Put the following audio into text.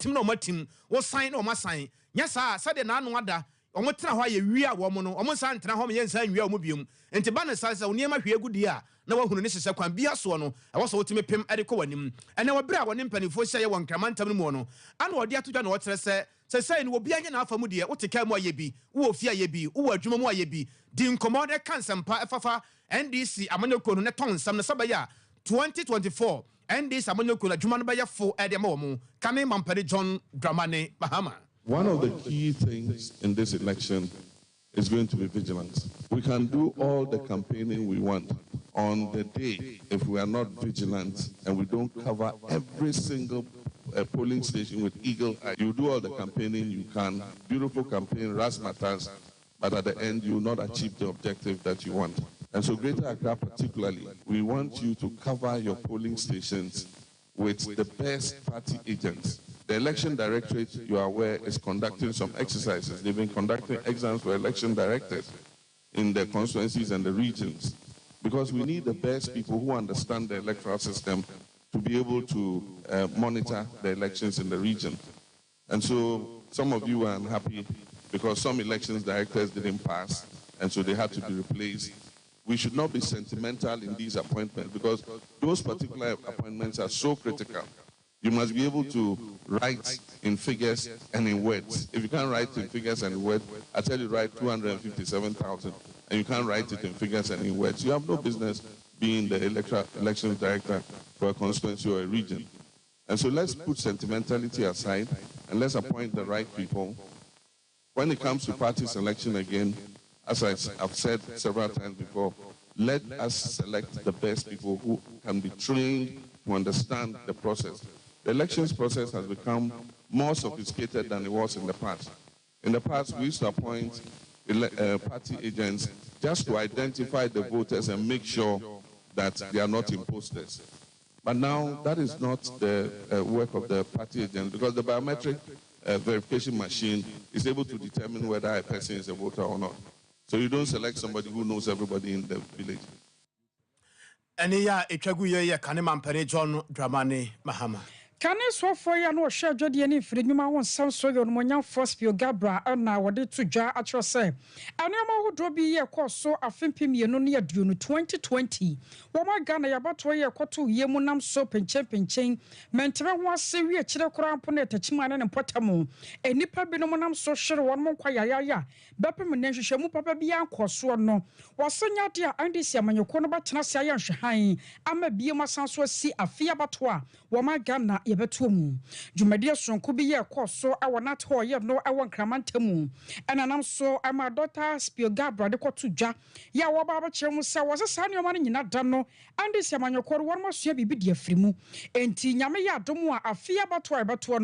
tim no matim wo sign no ma sign nya sa de na anu ada omo tena ho aye wi a wo mo no omo san tena ho me yensa wi a omo biom enti ba ne sa oniema hwe agudi a na wahunu ne hyehyɛ kwan bia so no ɛwɔ so wotime pem ade kɔ wanim ɛna wɔbere a wɔne mpanifo hyɛ yɛ wɔn kramantam no mu no ana wɔde atodwa na wɔkyerɛ sɛ no obi anya na afa mu de wote ka mu ayɛ bi wo ofia ayɛ bi wo adwuma mu ayɛ bi di nkɔmɔ de kan sempa ɛfafa NDC amanyɔko no ne ton sam na sabaya 2024 NDC amanyɔko na adwuma no bɛyɛ fo ɛde ma wɔn kane mampare John Dramani Mahama. One of the key things in this election is going to be vigilance. We can do all the campaigning we want. On the day, if we are not vigilant and we don't cover every single polling station with eagle eye, you do all the campaigning you can, beautiful campaign, razzmatazz, but at the end you will not achieve the objective that you want. And so Greater Accra particularly, we want you to cover your polling stations with the best party agents. The election directorate, you are aware, is conducting some exercises. They've been conducting exams for election directors in the constituencies and the regions, because we need the best people who understand the electoral system to be able to monitor the elections in the region. And so some of you are unhappy because some elections directors didn't pass, and so they had to be replaced. We should not be sentimental in these appointments, because those particular appointments are so critical. You must be able to write in figures and in words. If you can't write in figures and in words, I tell you write 257,000, and you can't write it in figures and in words. You have no business being the elections director for a constituency or a region. And so let's put sentimentality aside and let's appoint the right people. When it comes to party selection again, as I've said several times before, let us select the best people who can be trained to understand the process. The elections process has become more sophisticated than it was in the past. In the past, we used to appoint party agents just to identify the voters and make sure that they are not imposters. But now, that is not the work of the party agent, because the biometric verification machine is able to determine whether a person is a voter or not. So you don't select somebody who knows everybody in the village. And yeah, it Kane John Dramani Mahama. Can I swear for you no share Jody and if Ridima won't sound so your Monya first Pio Gabra and now what did to jar at your say. And no more would be a course so a Fimpim no near June 2020. What my Ghana about 2 year quarter Yemunam soap and champion chain, Mentera was serious Chidakura Ponet, Chiman and Potamo, and Nipper Binomonam so sure one more quaya, Bepper Menage Shamu Papa Bian Quaswano, was Sonya Andy Siaman, your corner about Tanasia Shahai, I'm a Bioma Sanso see a Fia Batois, what my Ghana. Yebetum Jumedia son could be a course so I will not hold you no I want Cramantemu and I'm so I'm a daughter Spio Gabra de Cotuja ya wababa chemusa was a son your money not done no and this yaman your call one more shabby be dear frimu and Tinyame ya domo a fear but no